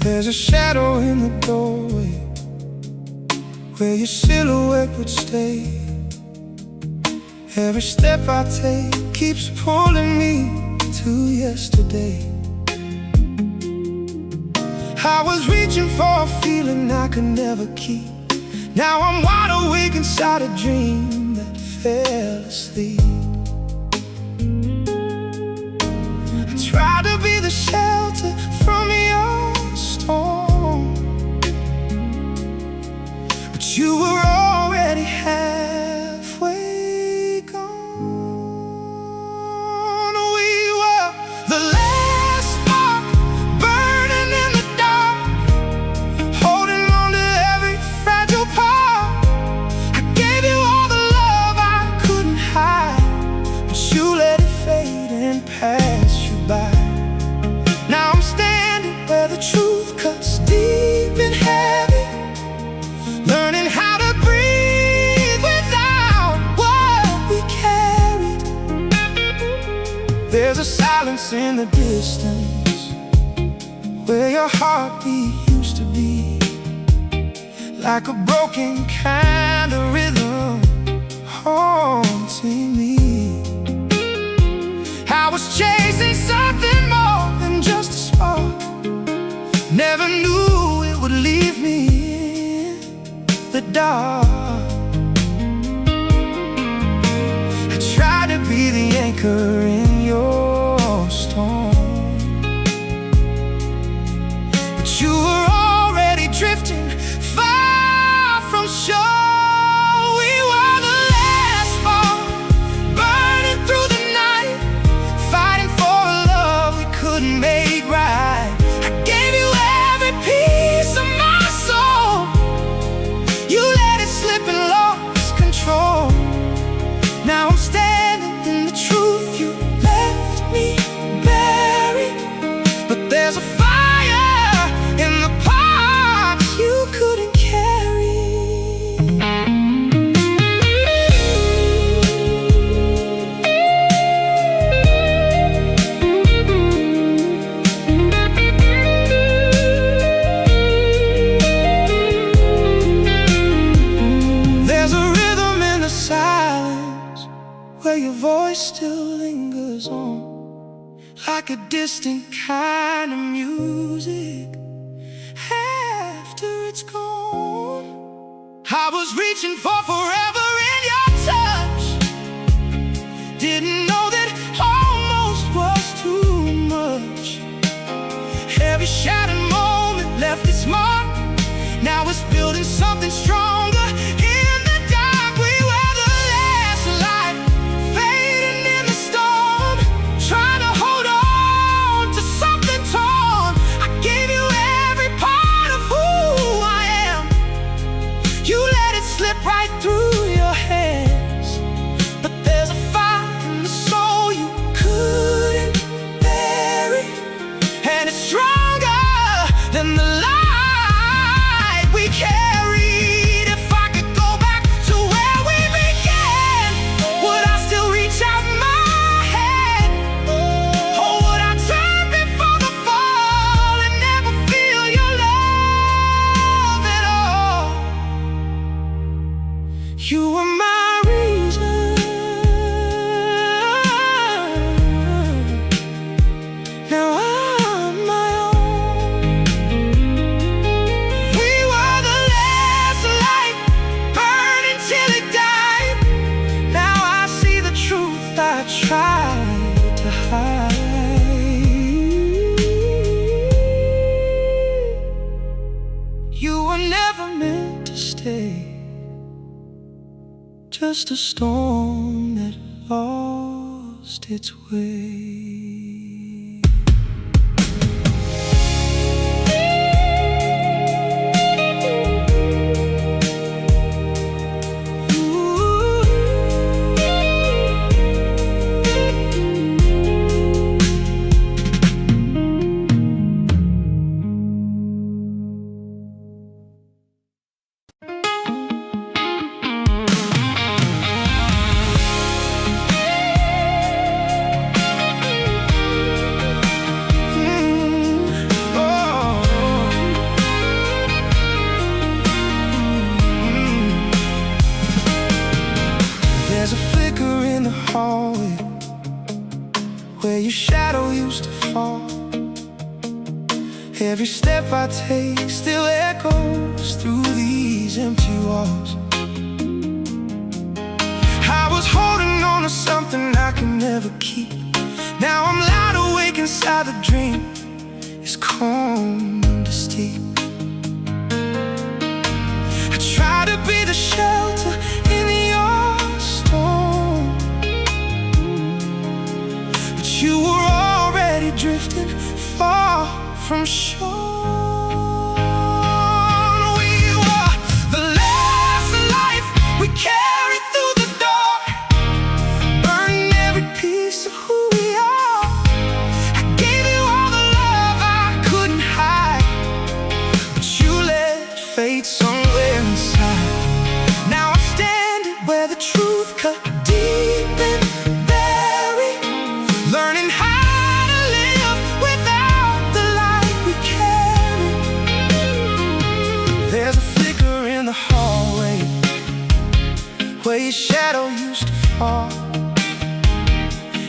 There's a shadow in the doorway where your silhouette would stay. Every step I take keeps pulling me to yesterday. I was reaching for a feeling I could never keep. Now I'm wide awake inside a dream that fell asleep. I try to be the shelter from your storm, but you were already halfway gone. We were the last spark burning in the dark, holding on to every fragile part. I gave you all the love I couldn't hide, but you let it fade and pass you by. Now I'm standing where the truth cuts deep and heavy, learning how to breathe without what we carried. There's a silence in the distance where your heartbeat used to be, like a broken kind of rhythm haunting me. I was chasing something more than just a spark, never knew it would leave me in the dark. I tried to be the anchor in your storm, but you were already drifting far from shore. We were the last spark burning through the night, fighting for a love we couldn't make right. I gave you every piece of my soul, you let it slip and lost control. Now I'm standing in the truth you left me buried, but there's a fire in the parts you couldn't carry. There's a rhythm in the silence where your voice still lingers on, like a distant kind of music after it's gone. I was reaching for forever in your touch, didn't know that almost was too much. Every shattered moment left its mark, now it's building something stronger in the dark. We were the last light fading in the storm, trying to hold on to something torn. I gave you every part of who I am, you let it slip right through your hands. But there's a fire in the soul you couldn't bury, and it's stronger than the light we carried. If I could go back to where we began, would I still reach out my hand? Or would I turn before the fall and never feel your love at all? You were my reason, now I'm my own. We were the last light burning till it died. Now I see the truth I tried to hide. You were never meant to stay, just a storm that lost its way. Every step I take still echoes through these empty walls. I was holding on to something I could never keep. Now I'm light awake inside the dream. It's calm to steep. I try to be the shelter in your storm, but you were already drifting far from shore. We were the last life we carried through the door, burning every piece of who we are. I gave you all the love I couldn't hide, but you let fate somewhere inside. Now I'm standing where the truth cut deep and buried, learning how where your shadow used to fall.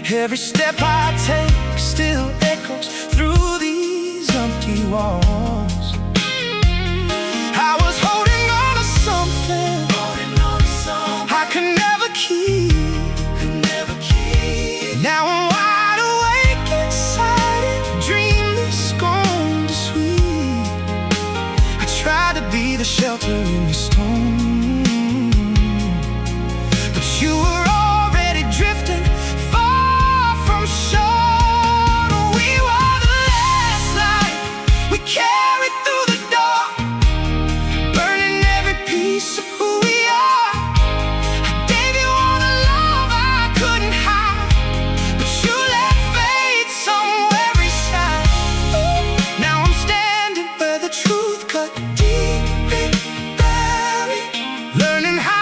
Every step I take still echoes through these empty walls. I was holding on to something I could never keep. Now I'm wide awake inside it, dream that's gone to sleep. I tried to be the shelter in the storm, you were already drifting far from shore. We were the last light we carried through the door, burning every piece of who we are. I gave you all the love I couldn't hide, but you let fade somewhere inside. Now I'm standing where the truth cut deep and buried, learning how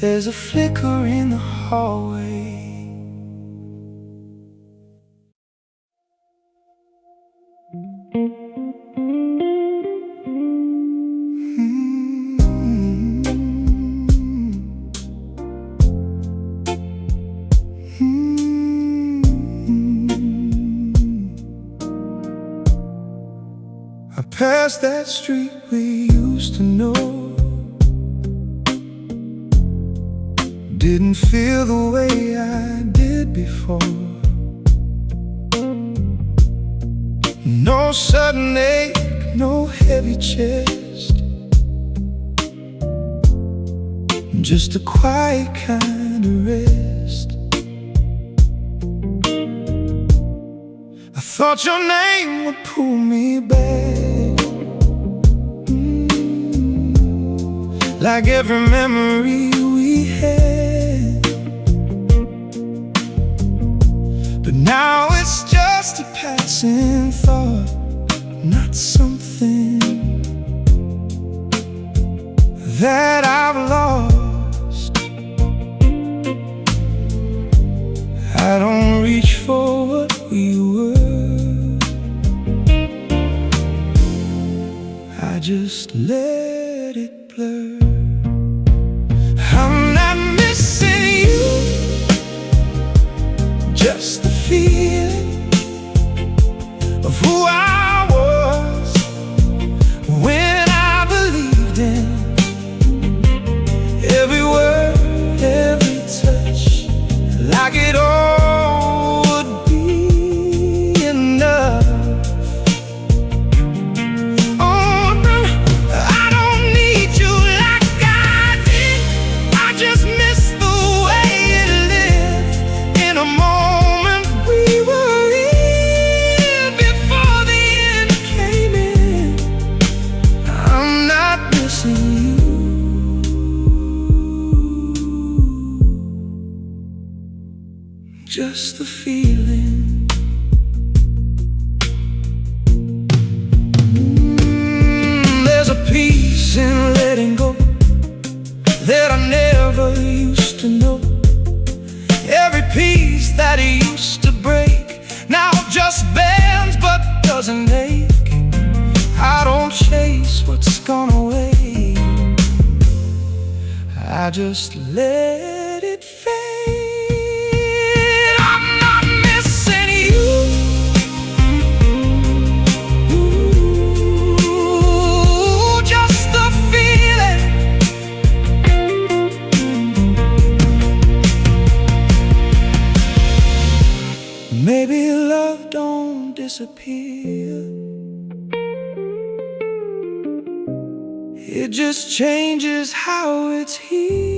there's a flicker in the hallway. I passed that street we used to know, didn't feel the way I did before. No sudden ache, no heavy chest, just a quiet kind of rest. I thought your name would pull me back, like every memory we had. But now it's just a passing thought, not something that I've lost. I don't reach for what we were, I just let it blur. I'm not missing you, just the feeling of who I was. just the feeling. There's a peace in letting go that I never used to know. Every piece that used to break now just bends but doesn't ache. I don't chase what's gone away, I just let it fade. I'm not missing you. Ooh, just the feeling. Maybe love don't disappear, it just changes how it's here.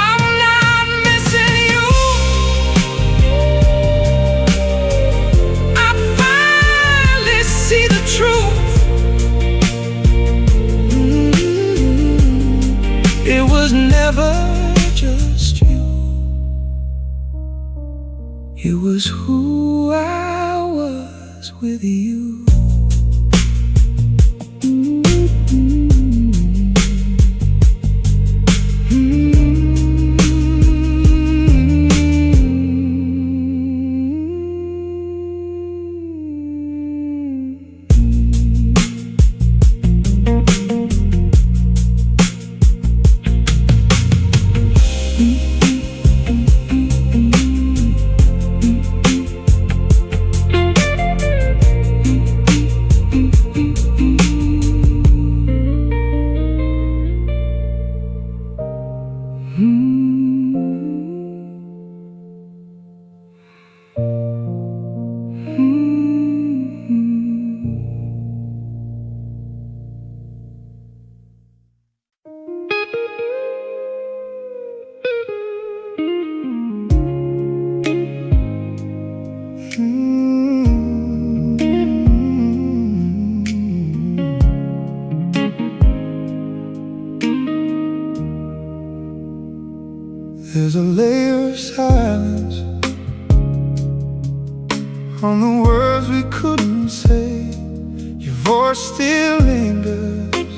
I'm not missing you. I finally see the truth. It was never just you, it was who I was with you. There's a layer of silence on the words we couldn't say. Your voice still lingers,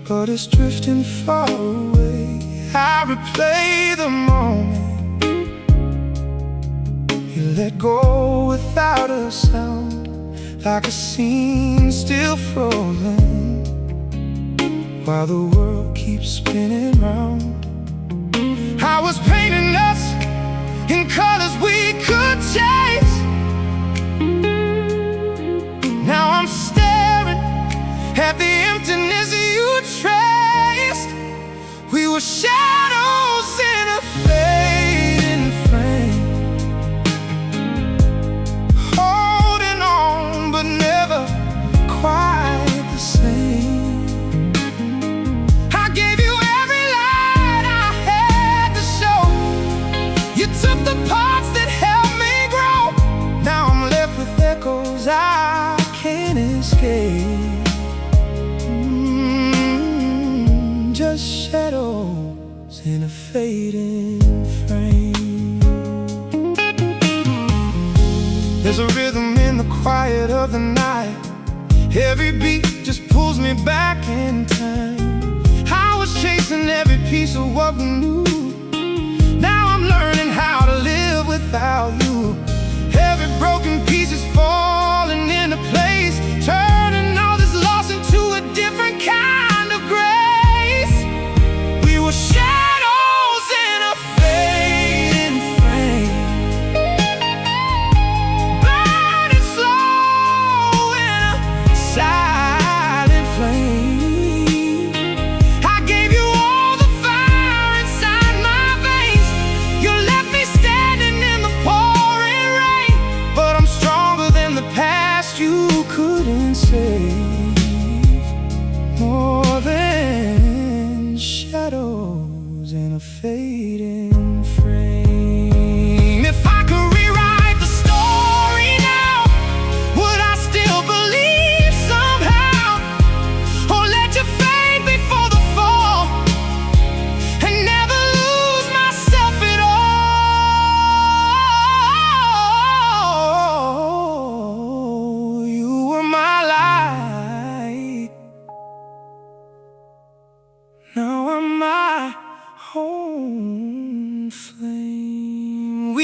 but it's drifting far away. I replay the moment you let go without a sound, like a scene still frozen, while the world keeps spinning round. I was painting us in colors we could chase. Now I'm staring at the emptiness you traced. We were shadows in a fading frame, holding on but never quite the same. I gave you every light I had to show. You took the parts that helped me grow. Now I'm left with echoes I can't escape. Just shadows in a fading frame. There's a rhythm in the quiet of the night. Every beat just pulls me back in time. I was chasing every piece of what we knew. Now I'm learning how to live without you. Every broken piece is falling into place, turning all this loss into a different kind of grace. We were shadows in a fading frame, burning slow in a silent flame. I gave you all the fire inside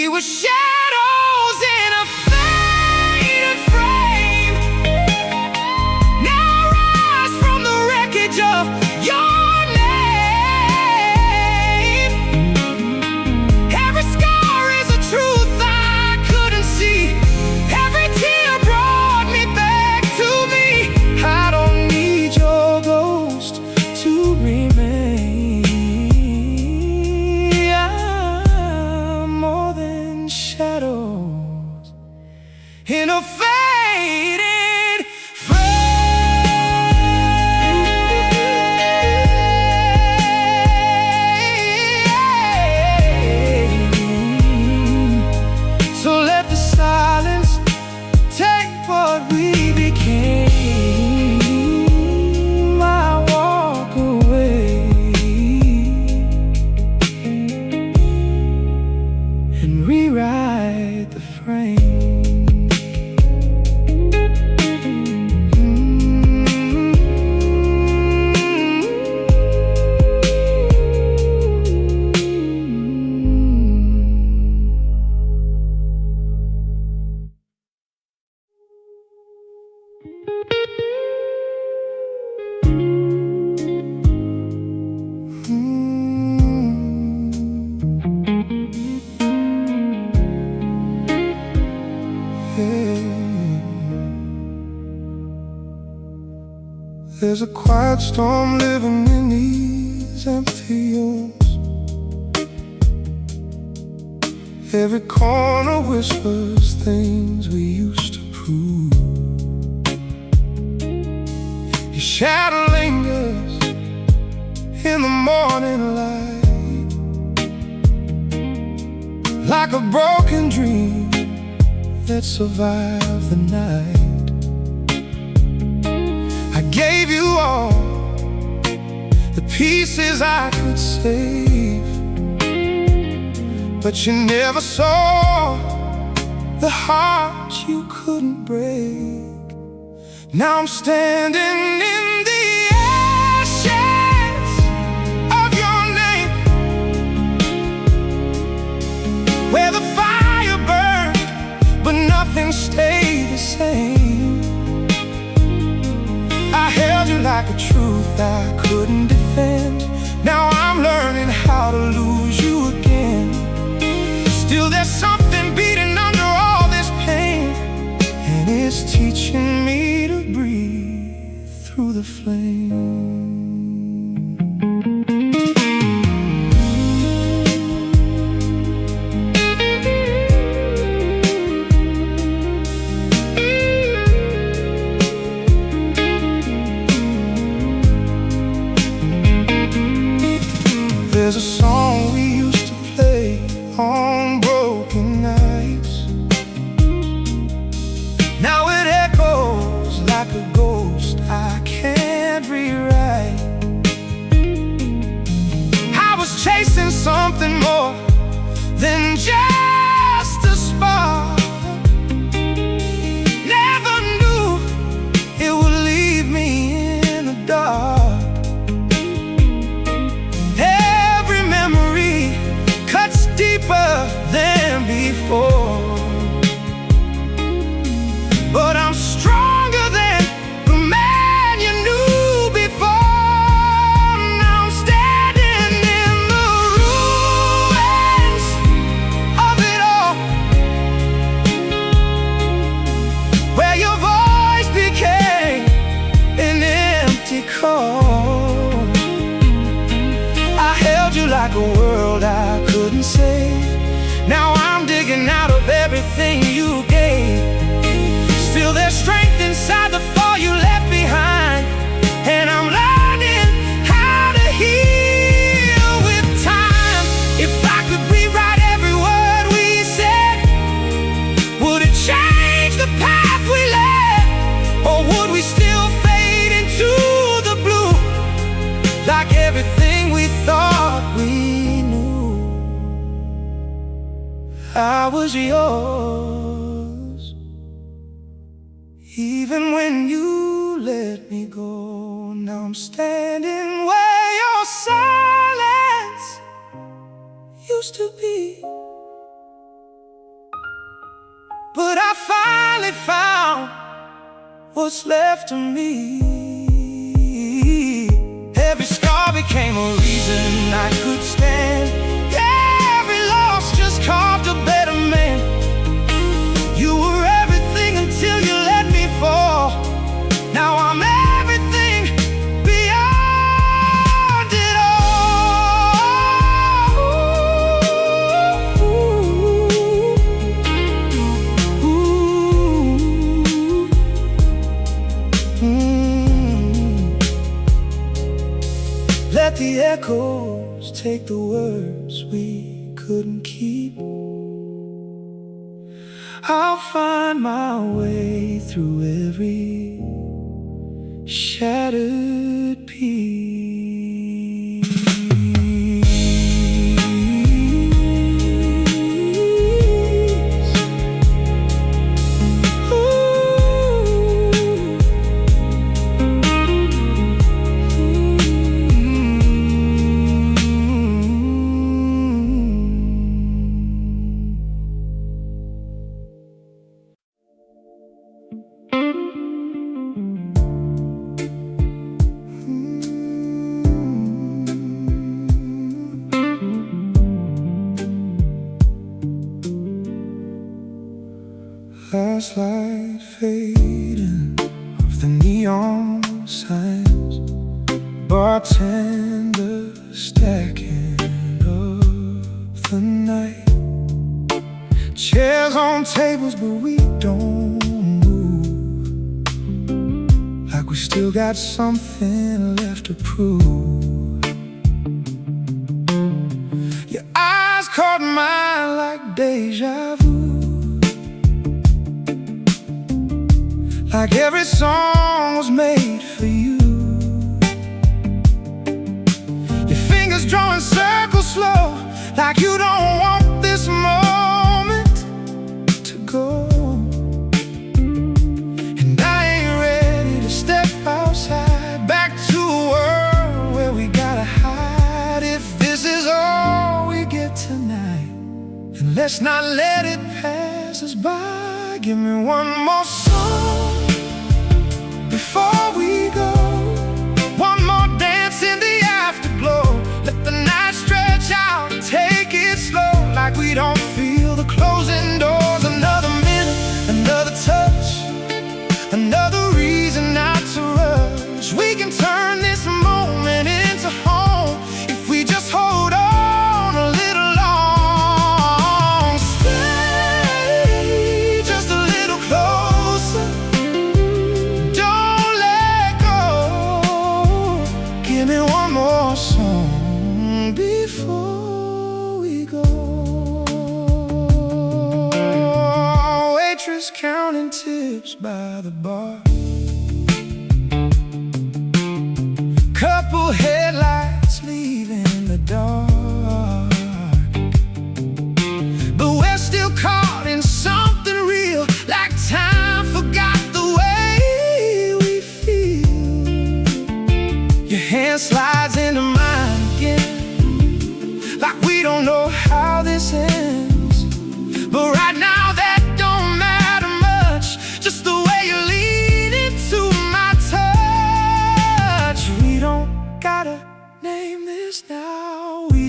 were shadows in a faded frame. Now I rise from the wreckage of your name. Every scar is a truth I couldn't see. Every tear brought me back to me. I don't need your ghost to remain. I'm more than shadows in a faded frame. So let the silence take what we became. I walk away and rewrite the frame. There's a quiet storm living in these empty rooms. Every corner whispers things we used to prove. Your shadow lingers in the morning light, like a broken dream that survived the night. I gave you all the pieces I could save, but you never saw the heart you couldn't break. Now I'm standing in the ashes of your name, where the fire burned but nothing stayed the same. I held you like a truth I couldn't defend. Now I'm learning how to lose you again. Still there's something beating under all this pain, and it's teaching me to breathe through the flame. There's a song we used to play on broken nights. Now it echoes like a ghost I can't rewrite. I was chasing something more than just a spark. Never knew it would leave me in the dark. Deeper than before, but I'm stronger than the man you knew before. Now I'm standing in the ruins of it all, where your voice became an empty call. I held you like a world I couldn't save. Now I'm digging out of everything you gave. Still there's strength inside the fall you left behind, and I'm learning how to heal with time. If I could rewrite every word we said, would it change the path we led, or would we still fade into the blue, like everything we thought we knew? I was yours, even when you let me go. Now I'm standing where your silence used to be. but I finally found what's left of me. Every scar became a reason I could stand. Yeah, every loss just carved a better man. You were everything until you let me fall. Now I'm everything beyond it all. Let the echoes take the words we couldn't keep. I'll find my way through every shattered piece. Last light fading off the neon signs, bartender stacking up the night. Chairs on tables but we don't move, like we still got something left to prove. Your eyes caught mine like deja vu, like every song was made for you. Your fingers drawing circles slow, like you don't want this moment to go. And I ain't ready to step outside, back to a world where we gotta hide. If this is all we get tonight, then let's not let it pass us by. Give me one more song before we go, one more dance in the afterglow. Let the night stretch out and take it slow, like we don't feel the closing doors. Another minute, another touch, another reason not to rush. We can turn this moment into home if we just hold on a little long. Stay just a little closer, give me one more song before we go. Waitress counting tips by the bar, couple headlights leaving the dark, but we're still caught in something real, like time forgot the way we feel. Your hand slides into mine again, like we don't know how this ends. But right now that don't matter much, just the way you lean into my touch. We don't gotta name this now, we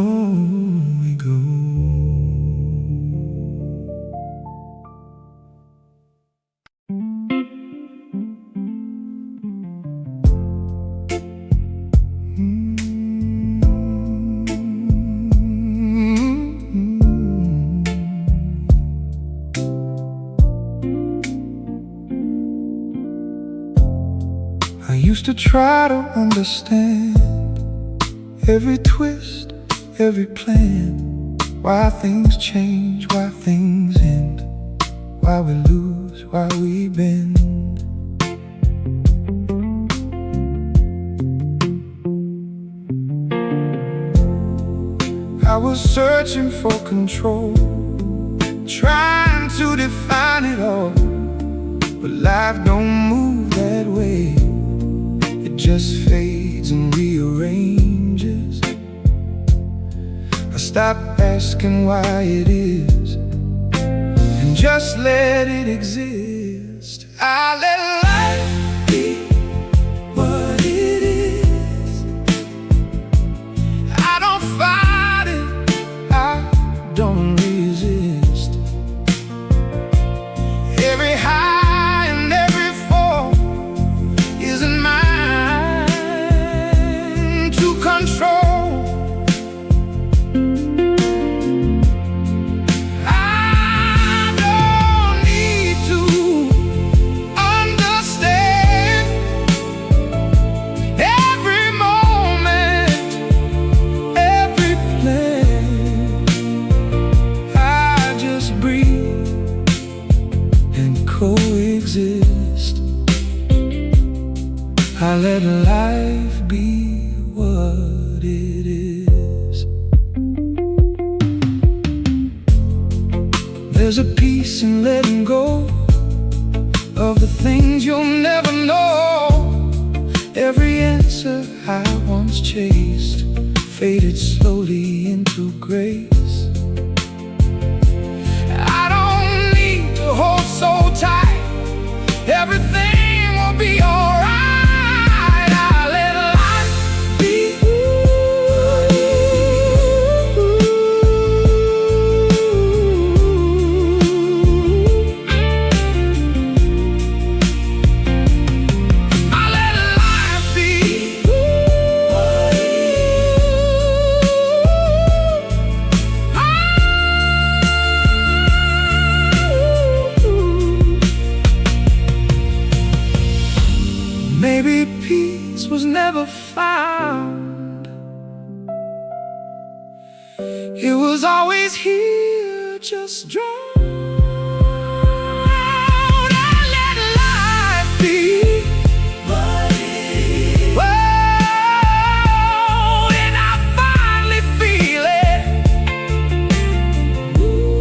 we go. I used to try to understand every twist, every plan, why things change, why things end, why we lose, why we bend. I was searching for control, trying to define it all, but life don't move that way. It just fades and rearranges. I stopped asking why it is and just let it exist. I let life be what it is. I don't fight it, I don't resist. Every high and every fall isn't mine to control. Coexist. I let life be what it is. There's a peace in letting go of the things you'll never know. Every answer I once chased faded slowly into grace. I don't need to hold so tight. Everything will be alright. I let life be. I let life be. Maybe peace was never found. It was always here, just drowned. I let life be what it is. Whoa, and I finally feel it. Ooh.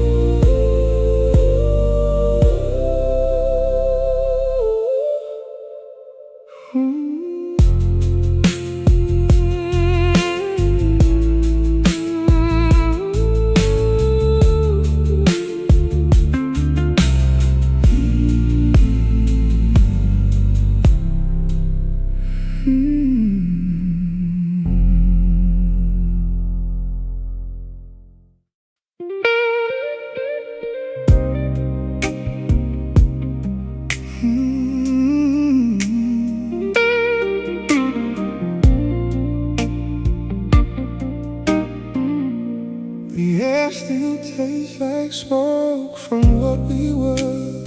The air still tastes like smoke from what we were.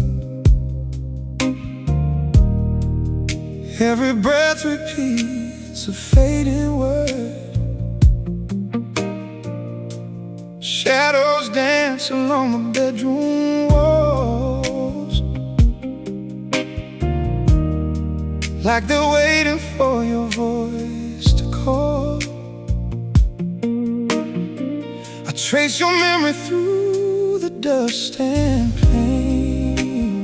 Every breath repeats a fading word. Shadows dance along the bedroom walls, like they're waiting for your voice to call. I trace your memory through the dust and pain,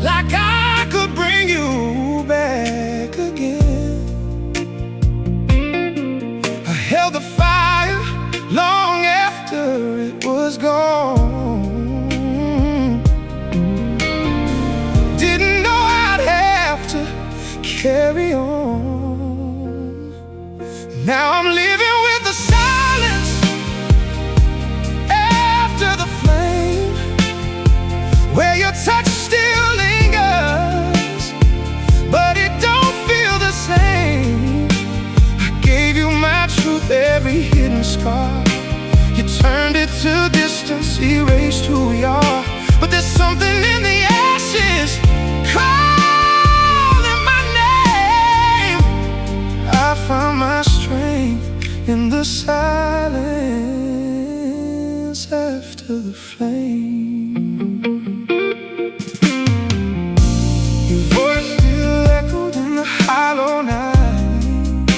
like I could bring you back again. I held the fire long after it was gone. Didn't know I'd have to carry on. Now I'm living the silence after the flame, where your touch still lingers, but it don't feel the same. I gave you my truth, every hidden scar. You turned it to distance, erased who we are. But there's something in the ashes calling my name. I found my strength in the silence after the flame. Your voice still echoed in the hollow night,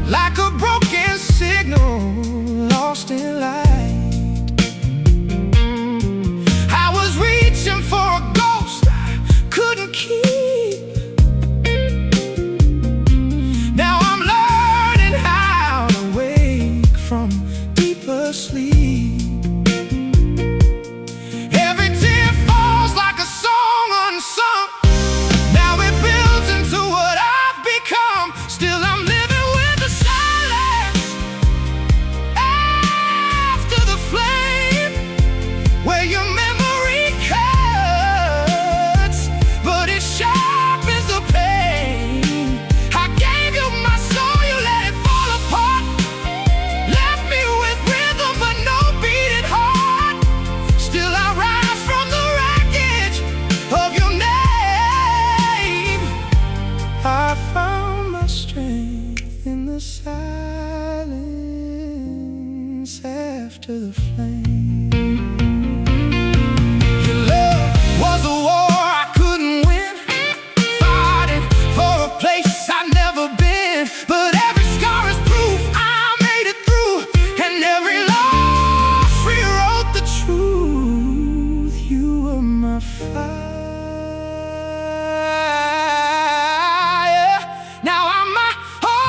like a broken signal lost in light. I was reaching for a ghost I couldn't keep. Now I'm learning how to wake from deeper sleep. Every tear falls like a song unsung. Now it builds into what I've become. Still I'm living with the silence after the flame, where your memory cuts, but it sharpens the pain. I gave you my soul, you let it fall apart. Left me with rhythm, but no beating heart. Still I rise from the wreckage of your name. I found my strength in the silence after the flame. Your love was a war I couldn't win, fighting for a place I'd never been. But every scar is proof I made it through, and every loss rewrote the truth. You were my fire, now I'm my whole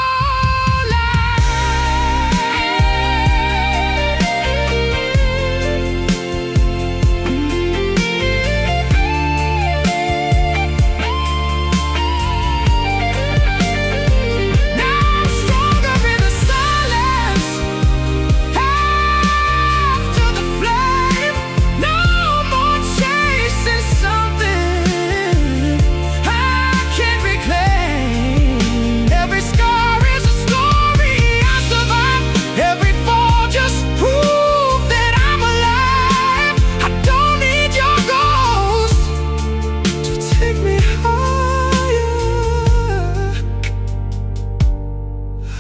Now I'm stronger in the silence after the flame. No more chasing something I can't reclaim. Every scar is a story I survived. Every fall just proved that I'm alive. I don't need your ghost to take me higher.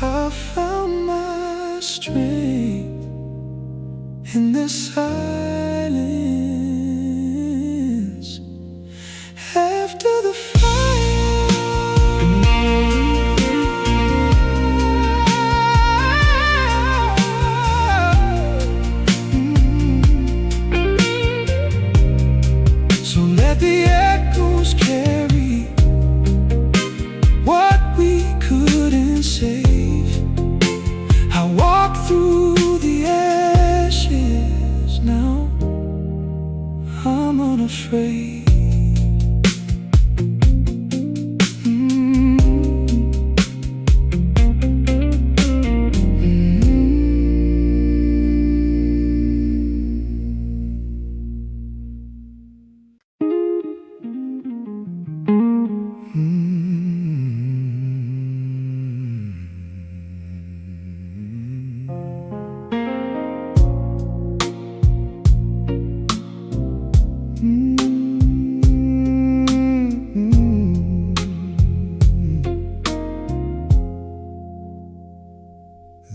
I found my strength in this silence after the So let the echoes carry what we couldn't save. I walk through the ashes now, I'm unafraid.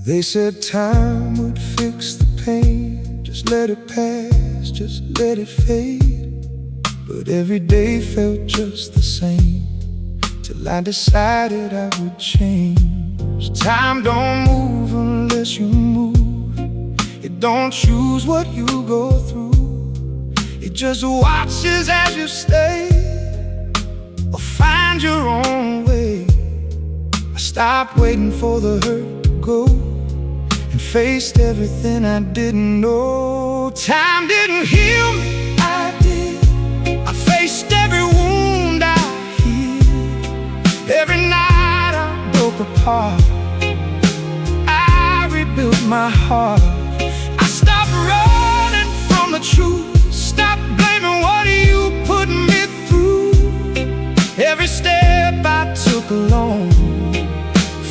They said time would fix the pain. Just let it pass, just let it fade. But every day felt just the same, till I decided I would change. Time don't move unless you move. It don't choose what you go through. It just watches as you stay, or find your own way. I stopped waiting for the hurt to go, and faced everything I didn't know. Time didn't heal me, I did. I faced every wound I healed. Every night I broke apart, rebuilt my heart. I stopped running from the truth, stopped blaming what you put me through. Every step I took alone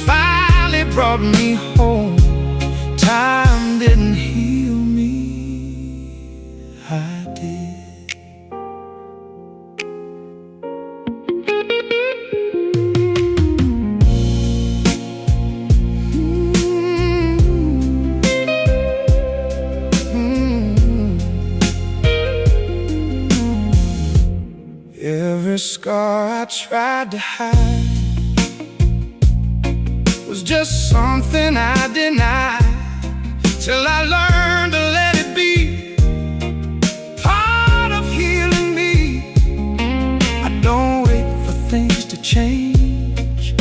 finally brought me home. Time didn't heal me, I did. Every scar I tried to hide was just something I denied, till I learned to let it be part of healing me. I don't wait for things to change,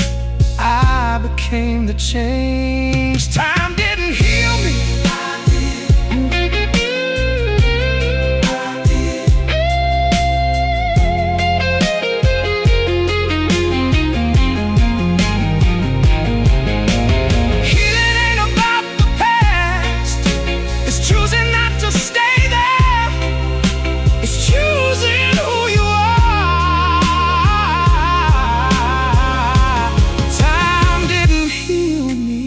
I became the change. Time didn't heal me, I did. Healing ain't about the past, it's choosing not to stay there. It's choosing who you are. Time didn't heal me,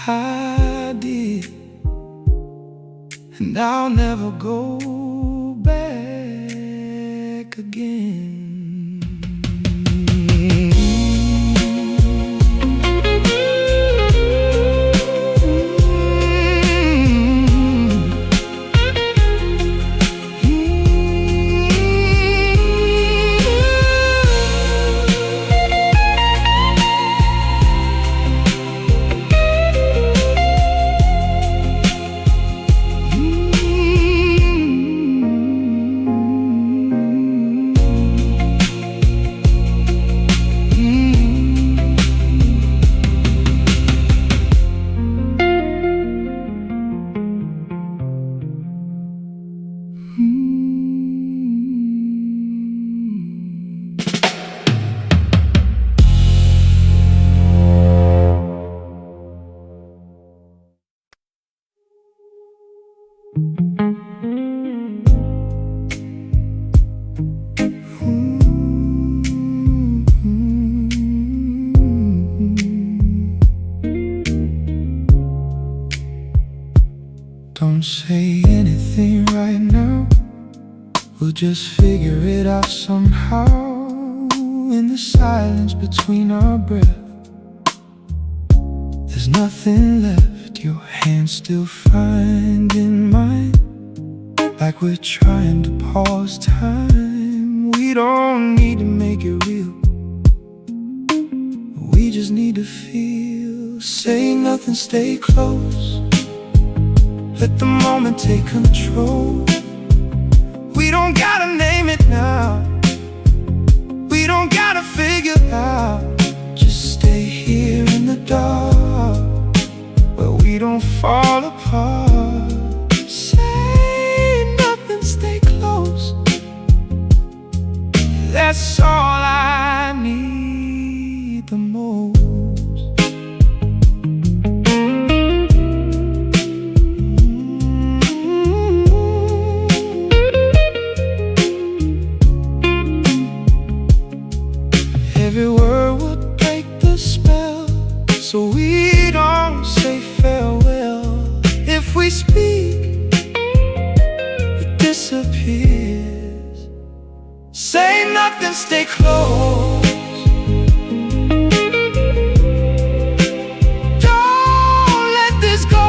I did. And I'll never go back again. Don't say anything right now, we'll just figure it out somehow. In the silence between our breath, there's nothing left. Your hand still finding mine, like we're trying to pause time. We don't need to make it real, we just need to feel. Say nothing, stay close, let the moment take control. We don't gotta name it now, we don't gotta figure it out. Just stay here in the dark, where we don't fall apart. Say nothing, stay close, that's all I need the most. Every word would break the spell, so we don't say farewell. If we speak, it disappears. Say nothing, stay close, don't let this go.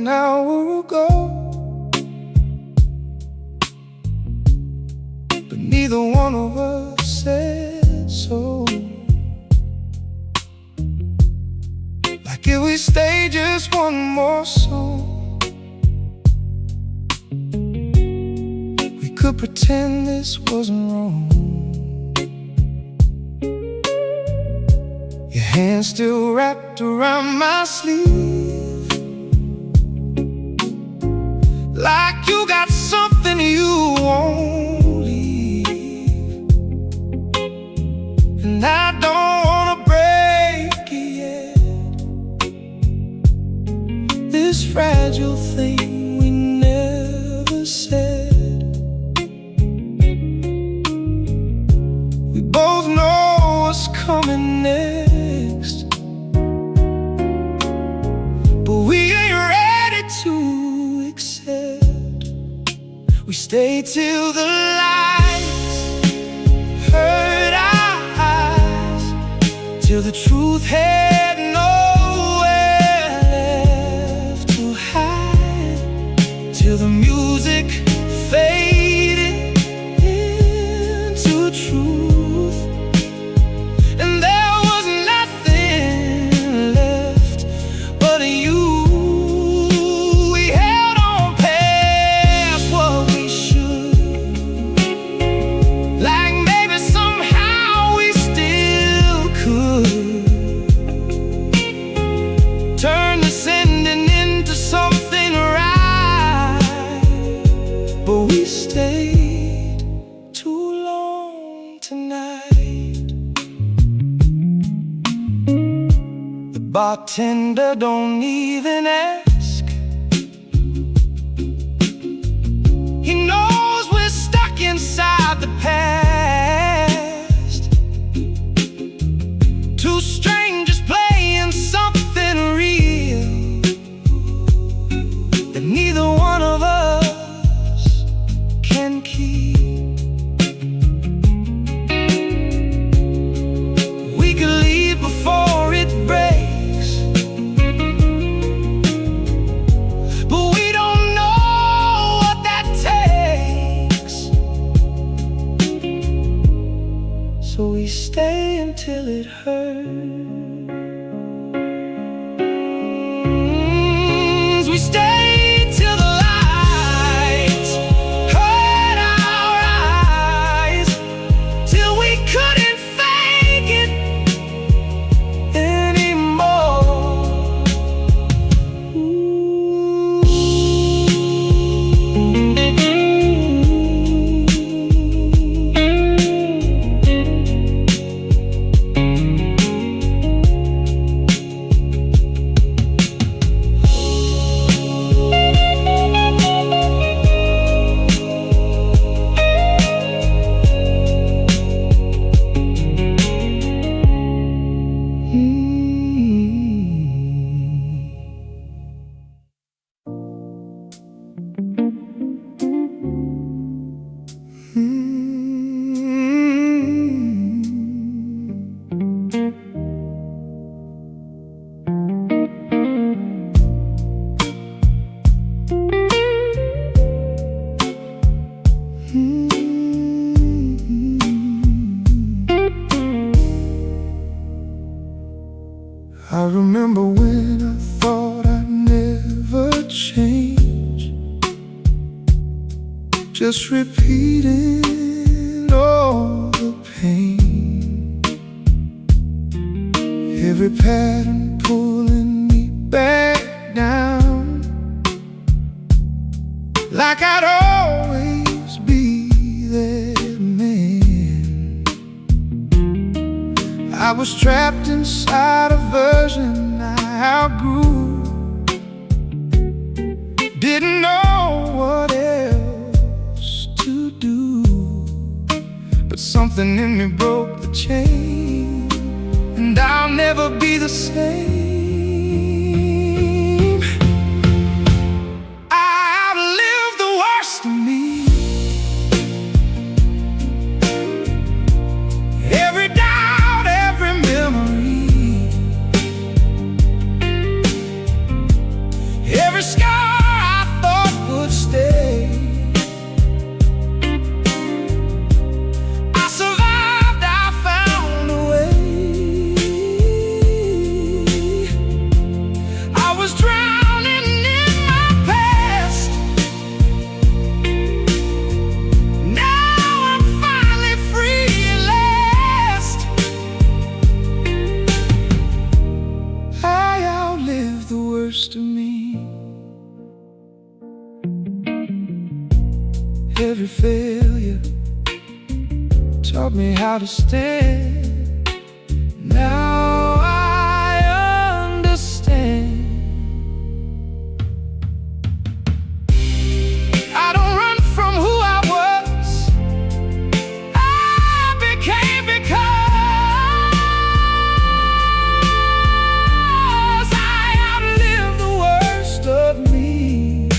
an hour ago, but neither one of us said so. Like if we stay just one more song, we could pretend this wasn't wrong. Your hand still wrapped around my sleeve, like you got something you won't leave. And I don't wanna break it yet, this fragile thing we never said. We both know what's coming next, but we ain't ready to accept. We stay till the lights hurt our eyes, till the truth had nowhere left to hide, till the music faded into truth, and there was nothing left but you. We held on past what we should, like maybe somehow we still could turn this ending into something right. But we stayed too long tonight. The bartender don't even ask. He knows we're stuck inside the past, two strangers playing something real that neither one of us can keep. We could leave before it breaks, but we don't know what that takes. So we stay until it hurts. We stay till the lights hurt our eyes, till we couldn't fake it anymore. I remember when I thought I'd never change, just repeating all the pain, every pattern pulling me back down, like I'd always be that man. I was trapped inside a version I outgrew, didn't know what else to do, but something in me broke the chain, and I'll never be the same. I outlived the worst of me. Every doubt, every memory, every scar Every failure taught me how to stand. Now I understand. I don't run from who I was. I became because I outlived the worst of me.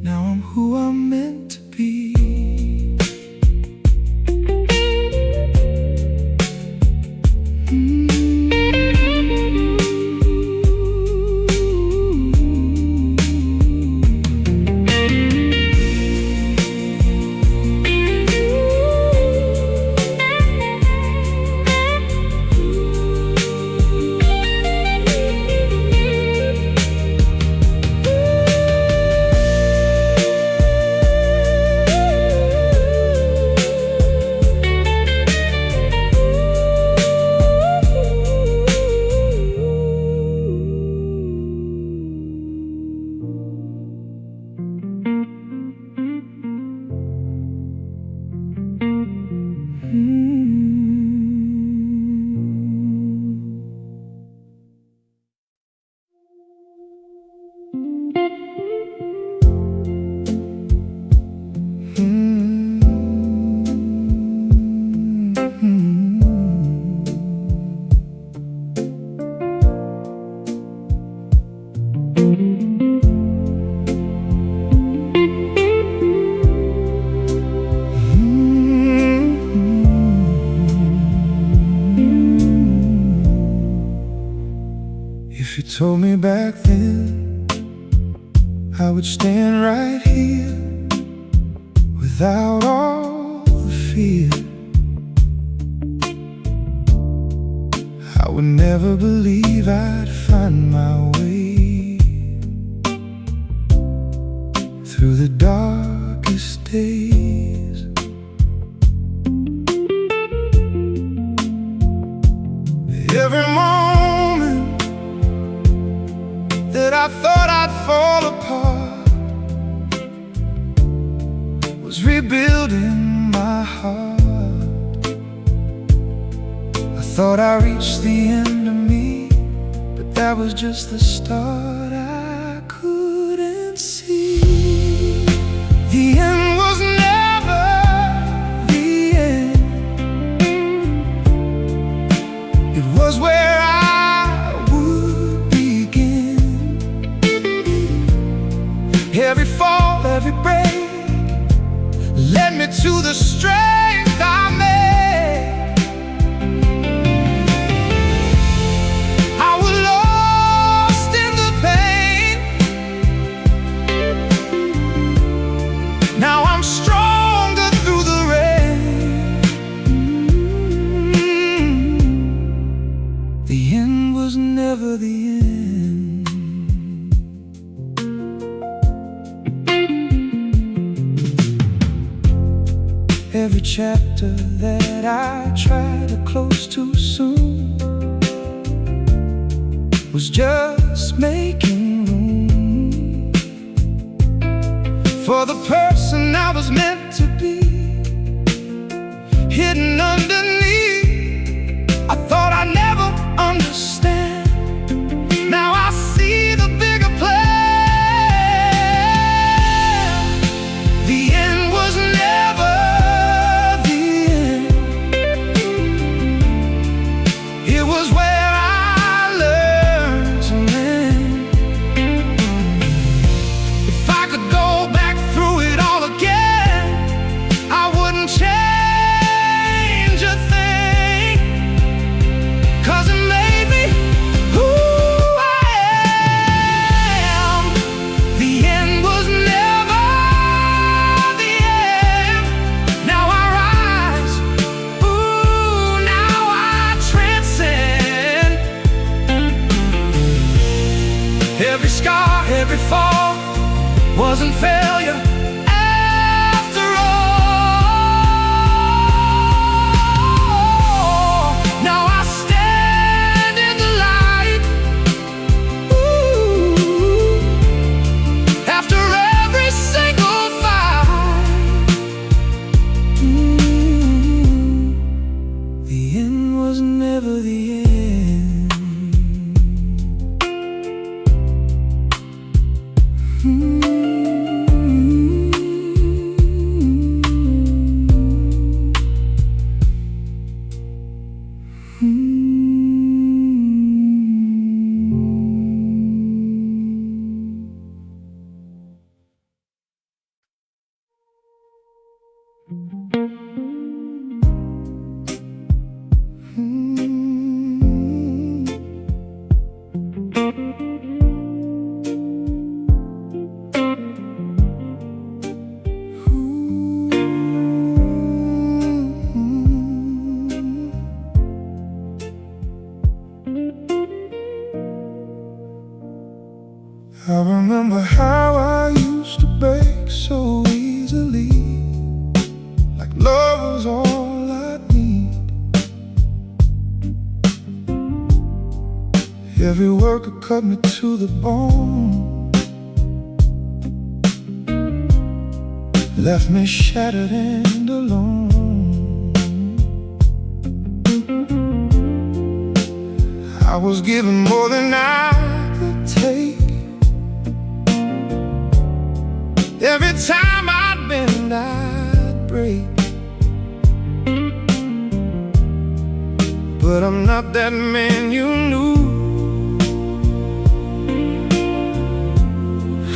Now I'm who I'm meant to be. If you told me back then I would stand right here without all the fear, I would never believe I'd find my way through the darkest days. Every moment that I thought I'd fall apart was rebuilding my heart. I thought I reached the end of me, but that was just the start. I couldn't see the end was never the end. It was where I would begin. Every fall, every break led me to the strength I made. I was lost in the pain. Now I'm stronger through the rain. The end was never the end. Every chapter that I tried to close too soon was just making room for the person I was meant to be. Hidden underneath, I thought I'd never understand. Now I see the bigger plan. The end was never. It was where I learned to win. If I could go back through it all again, I wouldn't change a thing, 'cause it made me who I am. The end was never the end. Now I rise. Ooh, now I transcend. Every scar, every fall wasn't failure after all. Now I stand in the light. Ooh, after I remember how I used to break so easily, like love was all I need. Every word could cut me to the bone, left me shattered and alone. I was given more than I could take. Every time I'd bend, I'd break. But I'm not that man you knew.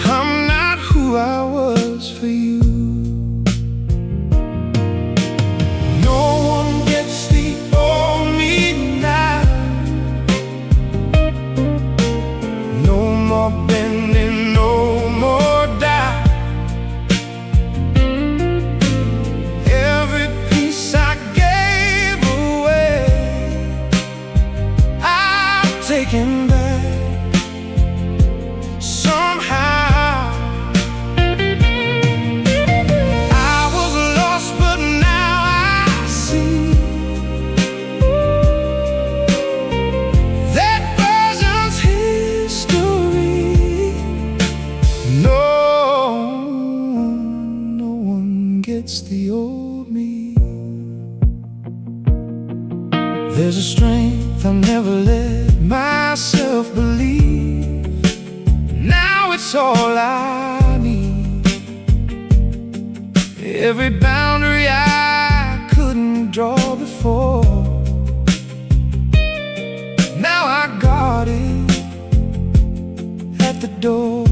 I'm not who I was for you. No one gets the old me now. No more bending, no more doubt. Every piece I gave away, I've taken back somehow. I was lost, but now I see that version's history. No one gets the old me. There's a strength I never let myself believe. Now it's all I need. Every boundary I couldn't draw before, now I got it at the door.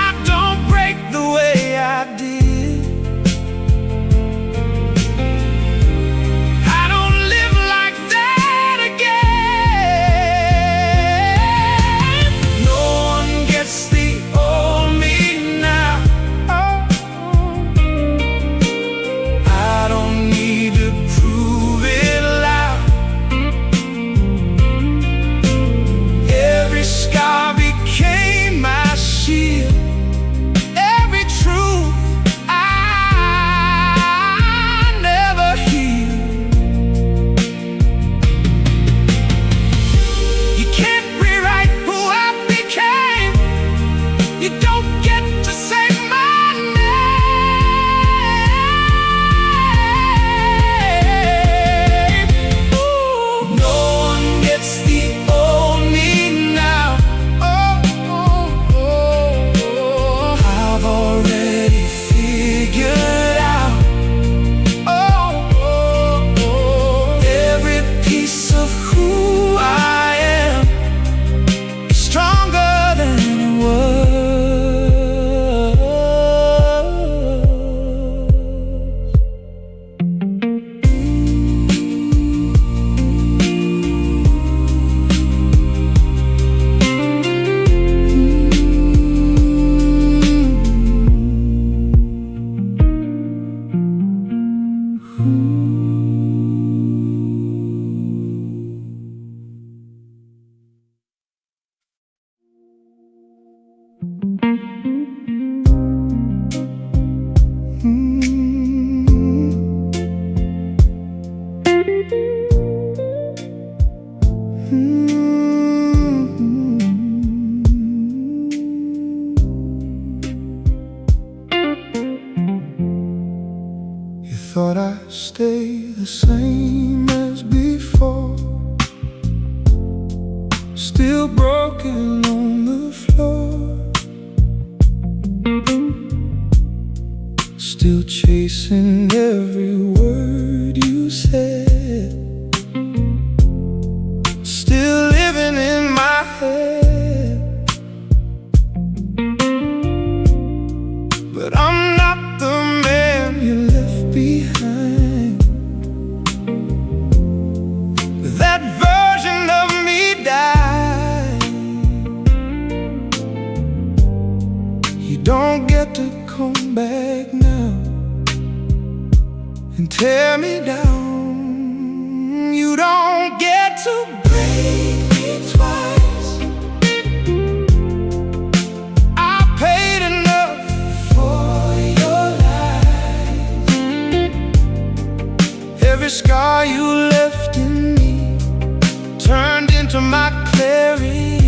I don't break the way I did. I don't live like that again. No one gets the old me now. I don't need to prove it loud. broken on the floor, still chasing every word you said, still living in my head. But I'm not the man you left behind. That version of me died. You don't get to come back now and tear me down. You don't get to break me twice. I paid enough for your lies. Every scar you left in me turned into my clarity.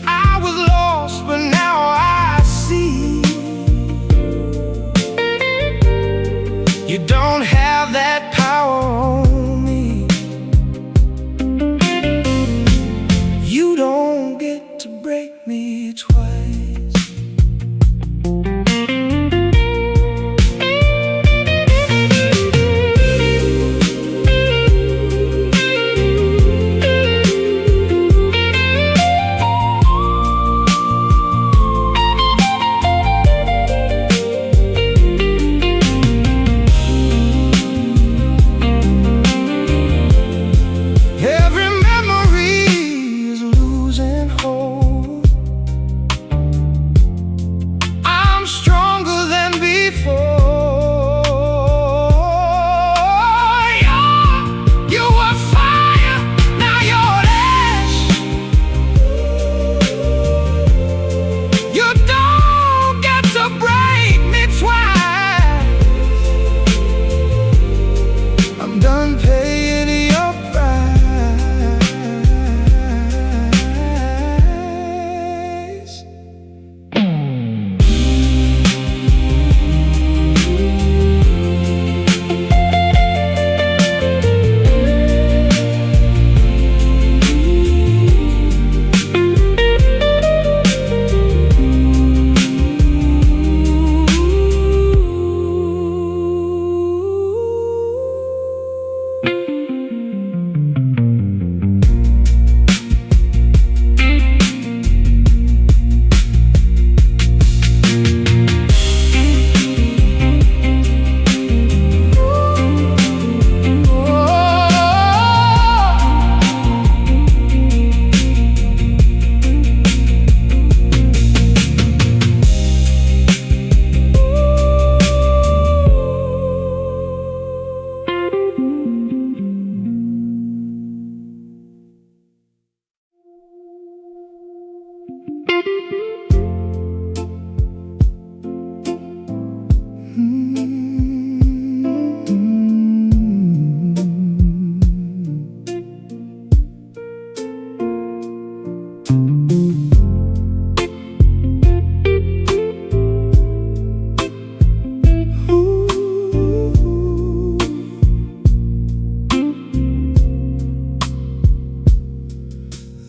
I was lost, but now I see. You don't have that power on me. You don't get to break me twice.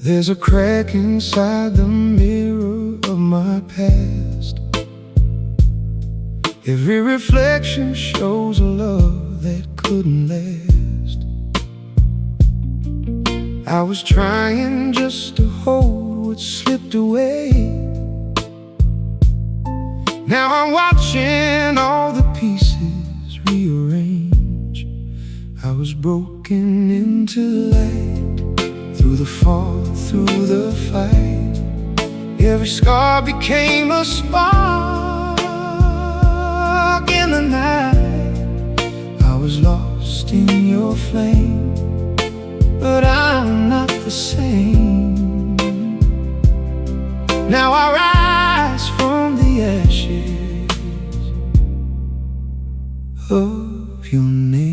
There's a crack inside the mirror of my past. Every reflection shows a love that couldn't last. I was trying just to hold what slipped away. Now I'm watching all the pieces rearrange. I was broken into light. Through the fall, through the fight, every scar became a spark in the night. I was lost in your flame, but I'm not the same. Now I rise from the ashes of your name.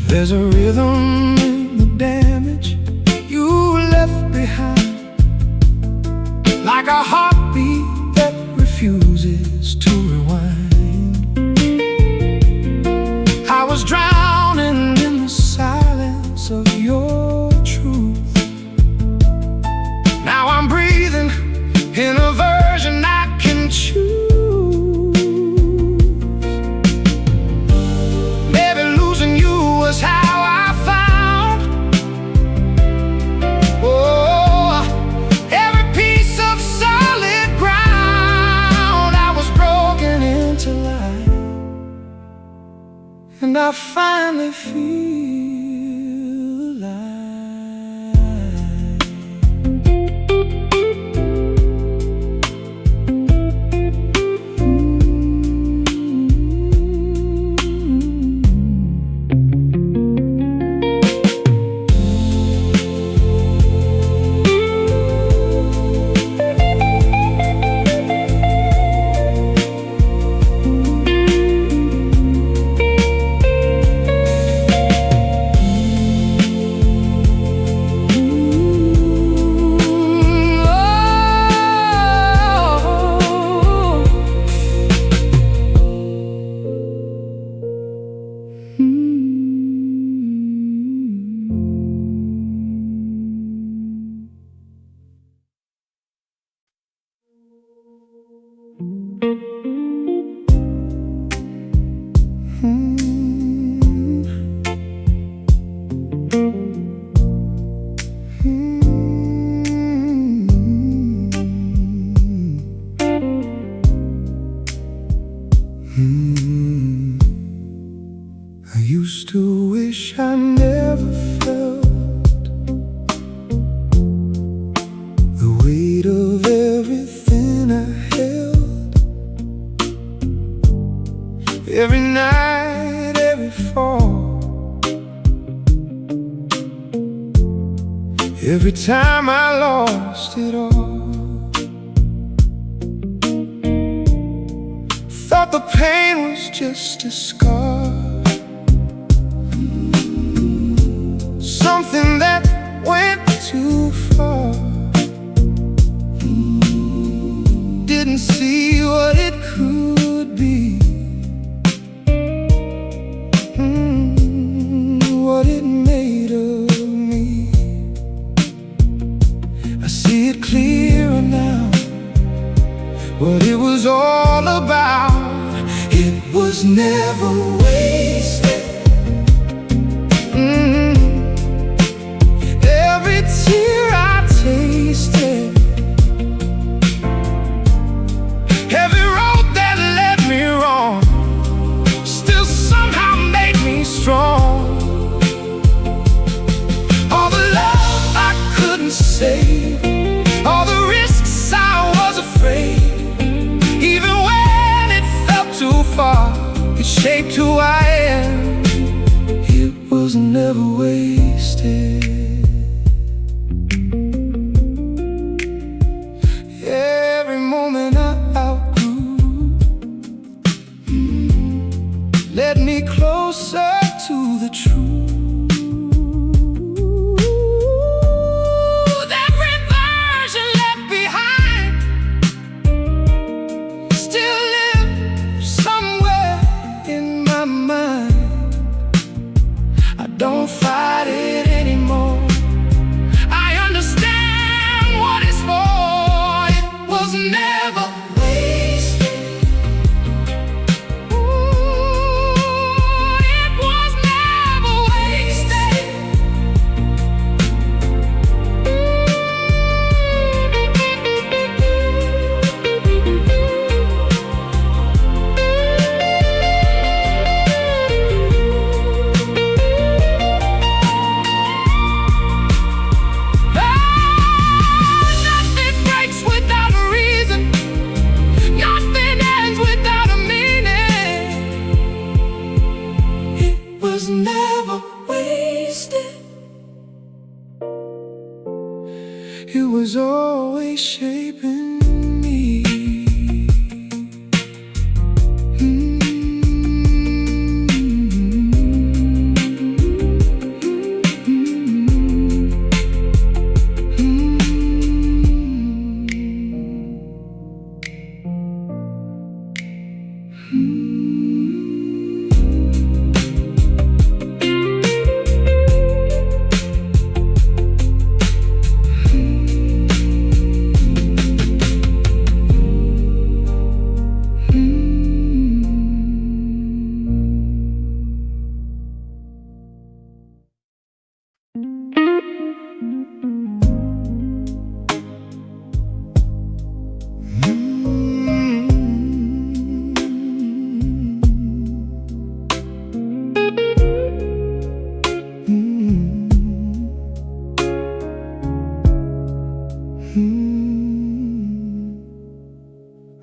There's a rhythm in the damage you left behind, like a heartbeat and I finally feel I used to wish I never felt the weight of everything I held. Every night, every fall, every time I lost it all. Thought the pain was just a scar, something that went too far. Didn't see what it could be, what it made of me. I see it clearer now, what it was all about. It was never wasted. Every tear I tasted, every road that led me wrong, still somehow made me strong. All the love I couldn't save, all the risks I was afraid, even when it felt too far, it shaped who I am. It was never wasted. Every moment I outgrew led me closer to the truth. Every version left behind still lives somewhere in my mind. I don't fight it anymore. I understand what it's for. It was never wasted. It was never wasted. Nothing breaks without a reason.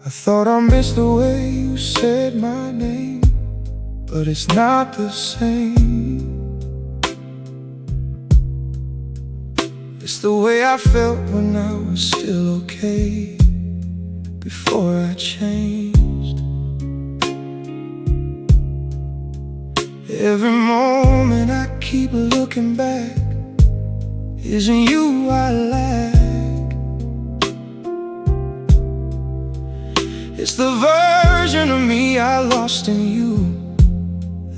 I thought I missed the way you said my name, but it's not the same. It's the way I felt when I was still okay, before I changed. Every moment I keep looking back, isn't you I lack. It's the version of me I lost in you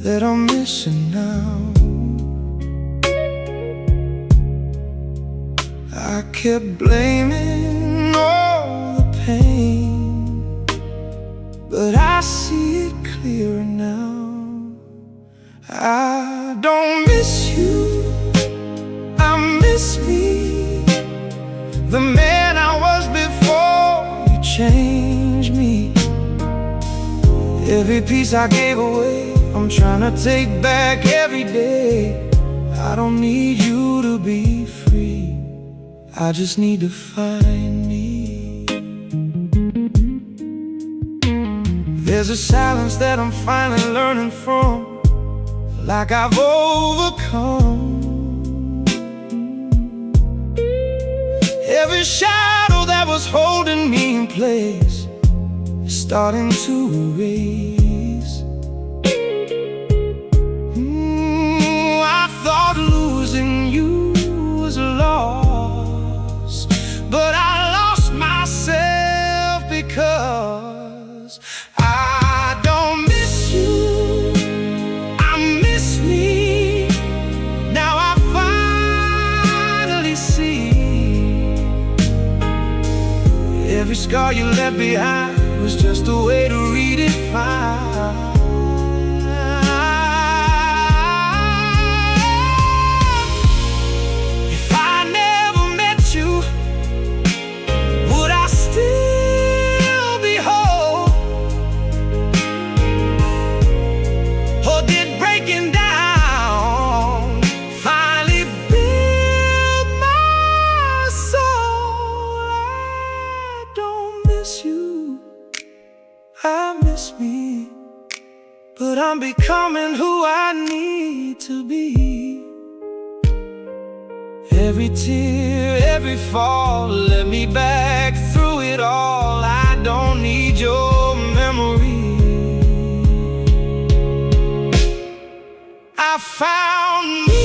that I'm missing now. I kept blaming all the pain, but I see it clearer now. I don't miss you, I miss me, the man I was before you changed me. Every piece I gave away, I'm trying to take back every day. I don't need you to be free, I just need to find me. There's a silence that I'm finally learning from, like I've overcome. Every shadow that was holding me in place is starting to erase. I thought losing you was a loss, but I lost myself because I don't miss you, I miss me. Now I finally see every scar you left behind was just a way to redefine. If I never met you, would I still be whole? Or did breaking down finally build my soul? I don't miss you, I miss me, but I'm becoming who I need to be. Every tear, every fall led me back through it all. I don't need your memory, I found me.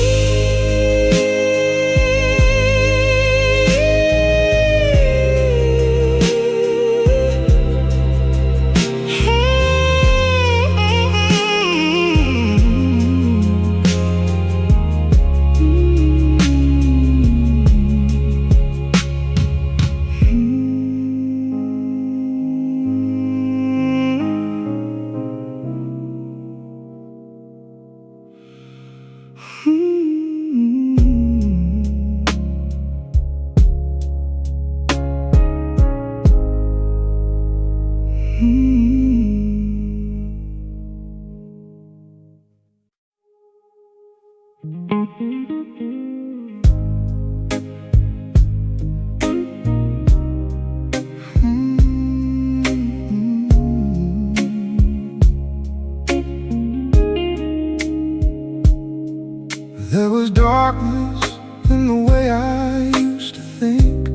There was darkness in the way I used to think,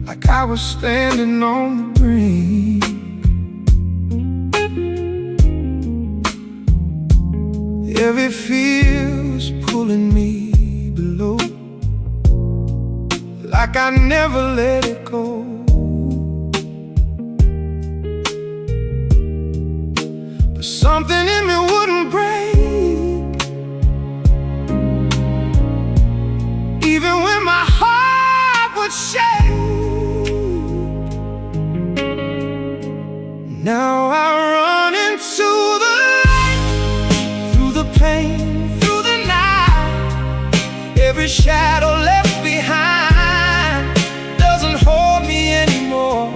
like I was standing on the brink. Every fear was pulling me below, like I never let it go. But something in me wouldn't break, even when my heart would shake. Now I run into the light, through the pain, through the night. Every shadow left behind doesn't hold me anymore.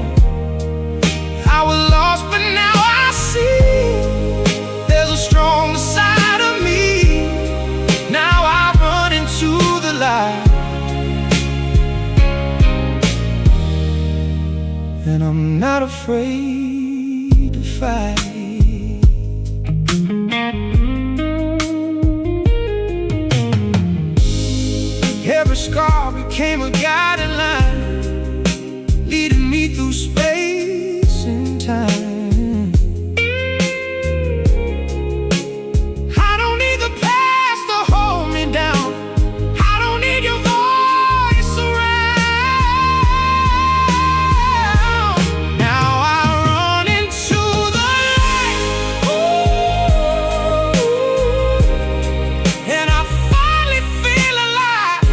I was lost, but now I see there's a strong side of me. Now I run into the light, and I'm I'm not afraid to fight. Every scar became a guiding line, leading me through space and time. I don't need the past to hold me down. I don't need your voice around. Now I run into the light, and I finally feel alive.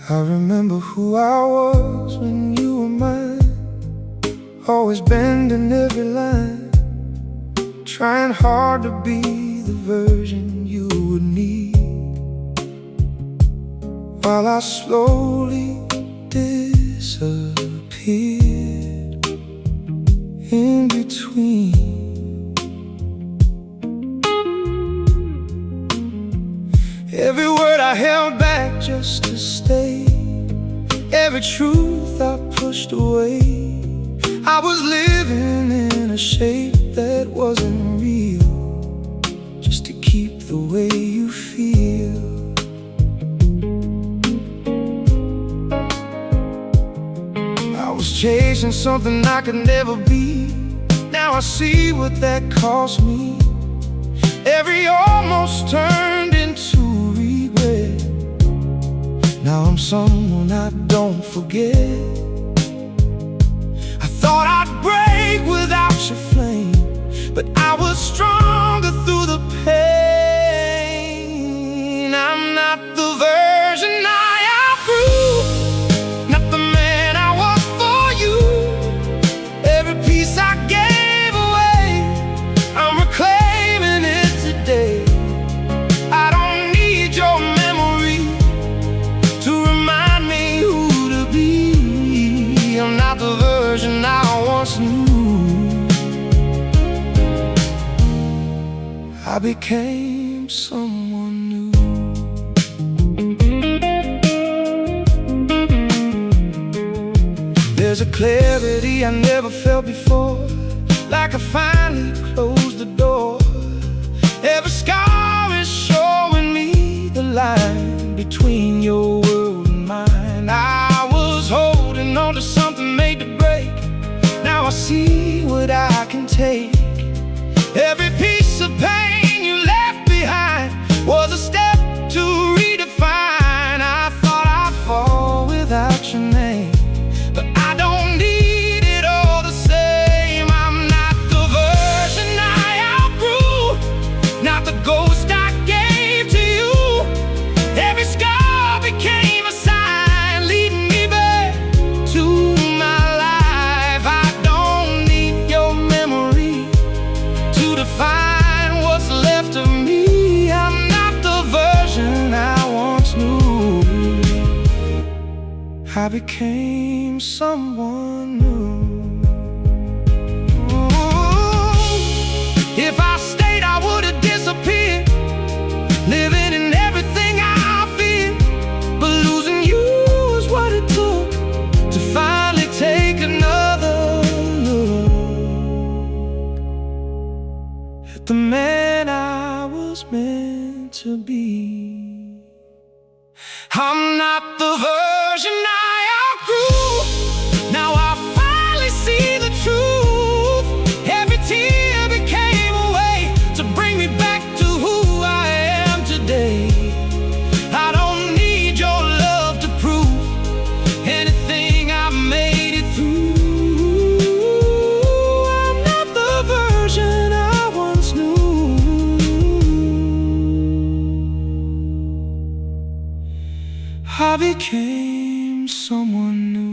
I remember who I was when you were mine, always bending every line, trying hard to be the version you would need, while I slowly disappeared in between. Every word I held back just to stay, every truth I pushed away. I was living in a shape that wasn't real, just to keep the way you feel. I was chasing something I could never be. Now I see what that cost me. Every almost turned into regret. Now I'm someone I don't forget. I thought I'd break without your flame, but I was stronger through the pain. I'm not the version I outgrew, not the man I was for you. Every piece I gave away, I'm reclaiming it today. I don't need your memory to remind me who to be. I'm not the version I once knew. I became someone new. There's a clarity I never felt before, like I finally closed the door. Every scar is showing me the line between your world and mine. I was holding on to something made to break. Now I see what I can take. Every piece of pain you left behind was a step to redefine. I thought I'd fall without your name, but I don't need it all the same. I'm not the version I outgrew, not the ghost I gave to you. Every scar became a sign leading me back to my life. I don't need your memory to define what's left of me. I'm not the version I once knew. I became someone new. Ooh, if I stayed, I would have disappeared. meant to be. I'm not the version I outgrew. Now I finally see the truth. Every tear became a way to bring me back to who I am today. I don't need your love to prove anything. I made it through. I'm not the version I once knew. I became someone new.